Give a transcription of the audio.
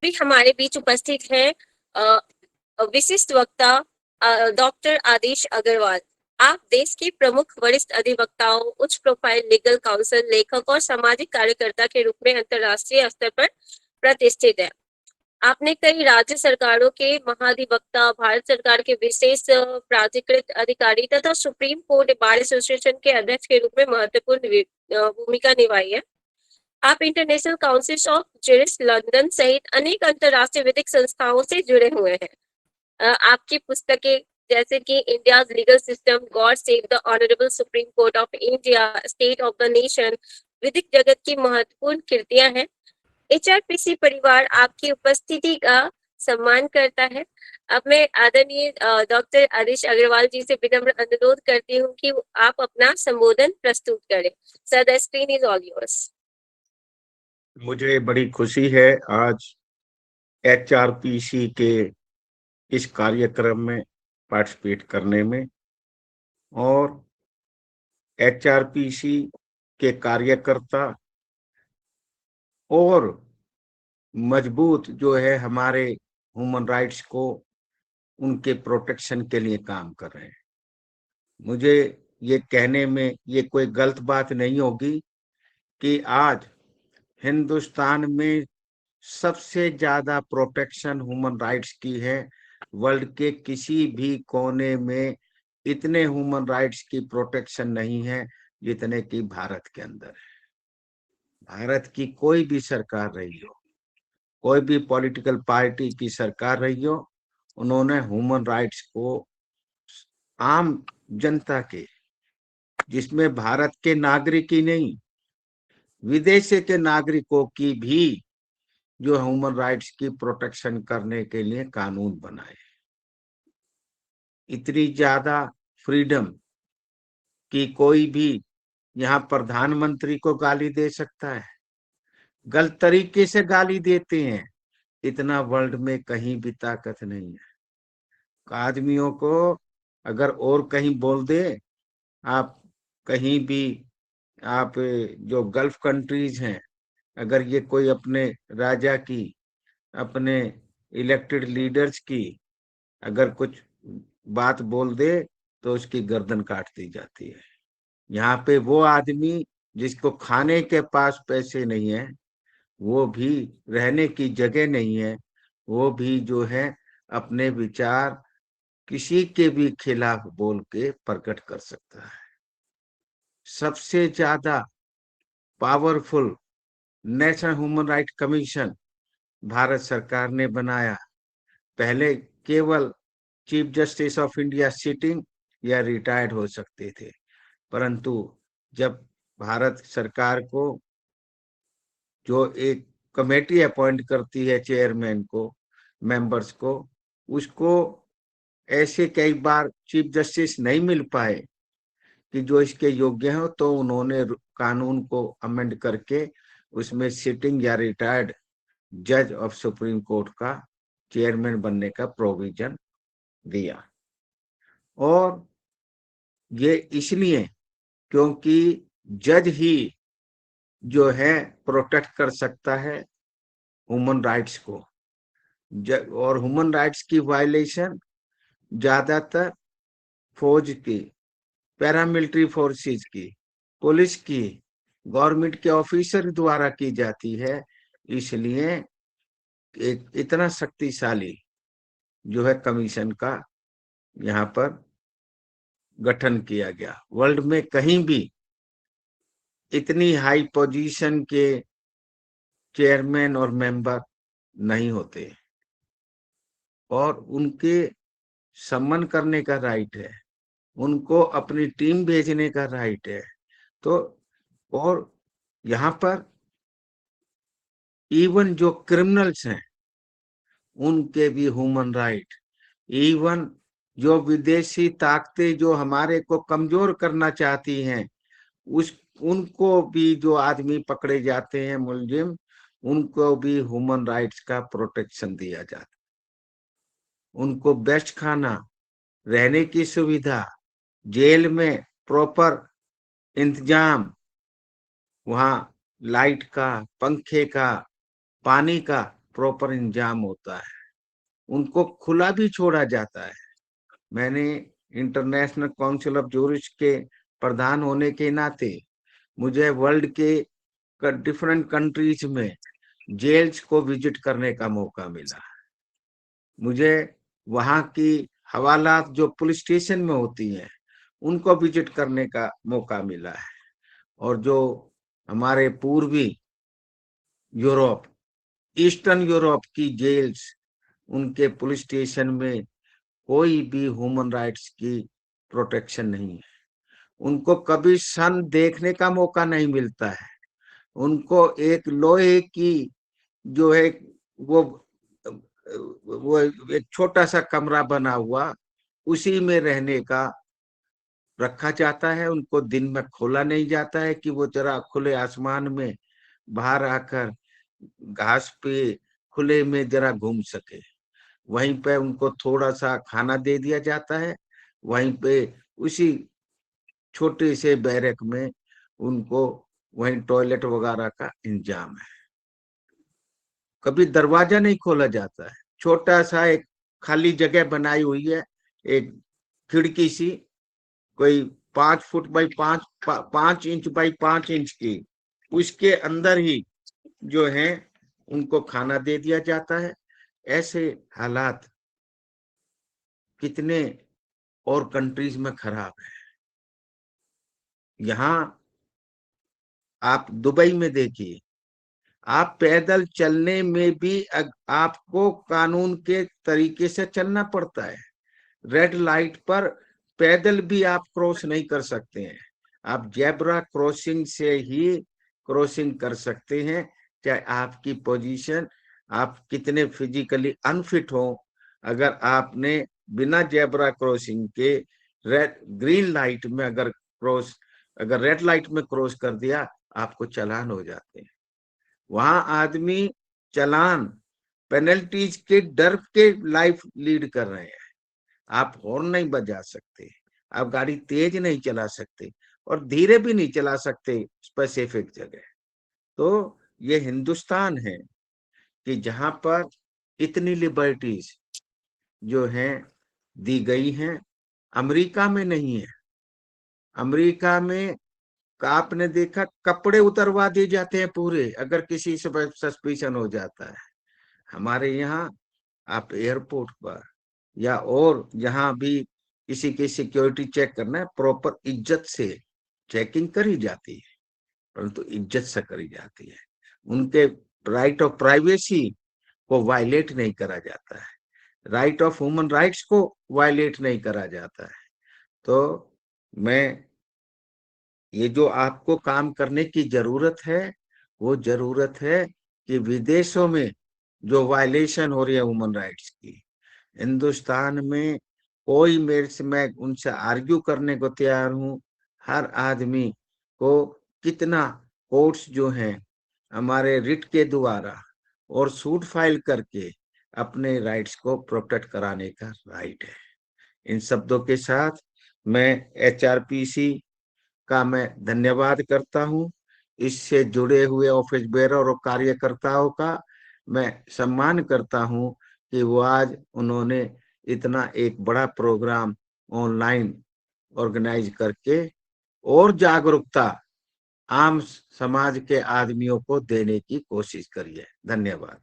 अभी हमारे बीच उपस्थित है विशिष्ट वक्ता डॉक्टर आदेश अग्रवाल। आप देश के प्रमुख वरिष्ठ अधिवक्ताओं, उच्च प्रोफाइल लीगल काउंसिल, लेखक और सामाजिक कार्यकर्ता के रूप में अंतर्राष्ट्रीय स्तर पर प्रतिष्ठित है। आपने कई राज्य सरकारों के महाधिवक्ता, भारत सरकार के विशेष प्राधिकृत अधिकारी तथा सुप्रीम कोर्ट बार एसोसिएशन के अध्यक्ष के रूप में महत्वपूर्ण भूमिका निभाई है। आप international council of jurist London सहित अनेक अंतर्राष्ट्रीय विधिक संस्थाओं से जुड़े हुए हैं। आपकी पुस्तकें जैसे कि India legal system, God save the honourable supreme court of India, state of the nation, विधिक जगत की महत्वपूर्ण कृतियां हैं। एचआरपीसी परिवार आपकी उपस्थिति का सम्मान करता है। अब मैं आदरणीय डॉक्टर आदेश अग्रवाल जी से विनम्र अनुरोध करती हूँ कि आप अपना संबोधन प्रस्तुत करें। Sir, the screen is all yours. मुझे बड़ी खुशी है आज एचआरपीसी के इस कार्यक्रम में पार्टिसिपेट करने में, और एचआरपीसी के कार्यकर्ता और मजबूत जो है हमारे ह्यूमन राइट्स को उनके प्रोटेक्शन के लिए काम कर रहे हैं। मुझे ये कहने में ये कोई गलत बात नहीं होगी कि आज हिंदुस्तान में सबसे ज्यादा प्रोटेक्शन ह्यूमन राइट्स की है। वर्ल्ड के किसी भी कोने में इतने ह्यूमन राइट्स की प्रोटेक्शन नहीं है जितने की भारत के अंदर है। भारत की कोई भी सरकार रही हो, कोई भी पॉलिटिकल पार्टी की सरकार रही हो, उन्होंने ह्यूमन राइट्स को आम जनता के, जिसमें भारत के नागरिक ही नहीं विदेश के नागरिकों की भी जो ह्यूमन राइट्स की प्रोटेक्शन करने के लिए कानून बनाए। इतनी ज्यादा फ्रीडम कि कोई भी यहाँ प्रधानमंत्री को गाली दे सकता है, गलत तरीके से गाली देते हैं, इतना वर्ल्ड में कहीं भी ताकत नहीं है। आदमियों को अगर और कहीं बोल दे, आप कहीं भी, आप जो गल्फ कंट्रीज हैं, अगर ये कोई अपने राजा की, अपने इलेक्टेड लीडर्स की अगर कुछ बात बोल दे तो उसकी गर्दन काट दी जाती है। यहाँ पे वो आदमी जिसको खाने के पास पैसे नहीं है, वो भी रहने की जगह नहीं है, वो भी जो है अपने विचार किसी के भी खिलाफ बोल के प्रकट कर सकता है। सबसे ज्यादा powerful national human right commission Bharat सरकार ने बनाया। पहले केवल chief justice of India sitting या रिटायर्ड हो सकते थे, परंतु जब भारत सरकार को जो एक कमेटी अपॉइंट करती है चेयरमैन को, मेंबर्स को, उसको ऐसे कई बार चीफ जस्टिस नहीं मिल पाए कि जो इसके योग्य हो, तो उन्होंने कानून को अमेंड करके उसमें सिटिंग या रिटायर्ड जज ऑफ सुप्रीम कोर्ट का चेयरमैन बनने का प्रोविजन दिया। और ये इसलिए क्योंकि जज ही जो है प्रोटेक्ट कर सकता है ह्यूमन राइट्स को। और ह्यूमन राइट्स की वायलेशन ज्यादातर फौज की, पैरामिलिट्री फोर्सेस की, पुलिस की, गवर्नमेंट के ऑफिसर द्वारा की जाती है। इसलिए एक इतना शक्तिशाली जो है कमीशन का यहाँ पर गठन किया गया। वर्ल्ड में कहीं भी इतनी हाई पोजीशन के चेयरमैन और मेंबर नहीं होते, और उनके सम्मान करने का राइट है, उनको अपनी टीम भेजने का राइट है। तो और यहाँ पर इवन जो क्रिमिनल्स हैं उनके भी ह्यूमन राइट, इवन जो विदेशी ताकतें जो हमारे को कमजोर करना चाहती हैं, उनको भी जो आदमी पकड़े जाते हैं मुलजिम, उनको भी ह्यूमन राइट्स का प्रोटेक्शन दिया जाता है। उनको बेस्ट खाना, रहने की सुविधा, जेल में प्रॉपर इंतजाम, वहाँ लाइट का, पंखे का, पानी का प्रॉपर इंजाम होता है, उनको खुला भी छोड़ा जाता है। मैंने इंटरनेशनल काउंसिल ऑफ जूरिस्ट के प्रधान होने के नाते मुझे वर्ल्ड के डिफरेंट कंट्रीज में जेल्स को विजिट करने का मौका मिला। मुझे वहां की हवालात जो पुलिस स्टेशन में होती हैं उनको विजिट करने का मौका मिला है। और जो हमारे पूर्वी यूरोप, ईस्टर्न यूरोप की जेल्स, उनके पुलिस स्टेशन में कोई भी ह्यूमन राइट्स की प्रोटेक्शन नहीं है। उनको कभी सन देखने का मौका नहीं मिलता है। उनको एक लोहे की जो है वो वो एक छोटा सा कमरा बना हुआ, उसी में रहने का रखा जाता है। उनको दिन में खोला नहीं जाता है कि वो जरा खुले आसमान में बाहर आकर घास पे खुले में जरा घूम सके। वहीं पे उनको थोड़ा सा खाना दे दिया जाता है, वहीं पे उसी छोटे से बैरक में उनको वहीं टॉयलेट वगैरह का इंतजाम है। कभी दरवाजा नहीं खोला जाता है। छोटा सा एक खाली जगह बनाई हुई है, एक खिड़की सी, कोई 5 foot by 5 inch by 5 inch की, उसके अंदर ही जो है उनको खाना दे दिया जाता है। ऐसे हालात कितने और कंट्रीज में खराब है। यहाँ आप दुबई में देखिए, आप पैदल चलने में भी आपको कानून के तरीके से चलना पड़ता है। रेड लाइट पर पैदल भी आप क्रॉस नहीं कर सकते हैं। आप जेब्रा क्रॉसिंग से ही क्रॉसिंग कर सकते हैं, चाहे आपकी पोजीशन, आप कितने फिजिकली अनफिट हो। अगर आपने बिना जेब्रा क्रॉसिंग के रेड ग्रीन लाइट में अगर रेड लाइट में क्रॉस कर दिया, आपको चालान हो जाते हैं। वहां आदमी चालान पेनल्टीज के डर के लाइफ लीड कर रहे हैं। आप हॉर्न नहीं बजा सकते, आप गाड़ी तेज नहीं चला सकते, और धीरे भी नहीं चला सकते स्पेसिफिक जगह। तो ये हिंदुस्तान है कि जहां पर इतनी लिबर्टीज जो हैं दी गई हैं, अमेरिका में नहीं है। अमेरिका में आपने देखा कपड़े उतरवा दिए जाते हैं पूरे, अगर किसी से सस्पिशन हो जाता है। हमारे यहाँ आप एयरपोर्ट पर या और जहां भी किसी की सिक्योरिटी चेक करना है, प्रॉपर इज्जत से चेकिंग करी जाती है, परंतु इज्जत से करी जाती है। उनके राइट ऑफ प्राइवेसी को वायलेट नहीं करा जाता है, राइट ऑफ ह्यूमन राइट्स को वायलेट नहीं करा जाता है। तो मैं ये जो आपको काम करने की जरूरत है, वो जरूरत है कि विदेशों में जो वायलेशन हो रही है ह्यूमन राइट्स की, हिंदुस्तान में कोई मेरे से, मैं उनसे आर्ग्यू करने को तैयार हूं। हर आदमी को कितना कोर्ट्स जो हैं हमारे रिट के द्वारा और सूट फाइल करके अपने राइट्स को प्रोटेक्ट कराने का राइट है। इन शब्दों के साथ मैं एचआरपीसी का मैं धन्यवाद करता हूं। इससे जुड़े हुए ऑफिस बेरर और कार्यकर्ताओं का मैं सम्मान करता हूं कि वो आज उन्होंने इतना एक बड़ा प्रोग्राम ऑनलाइन ऑर्गेनाइज करके और जागरूकता आम समाज के आदमियों को देने की कोशिश करी है। धन्यवाद।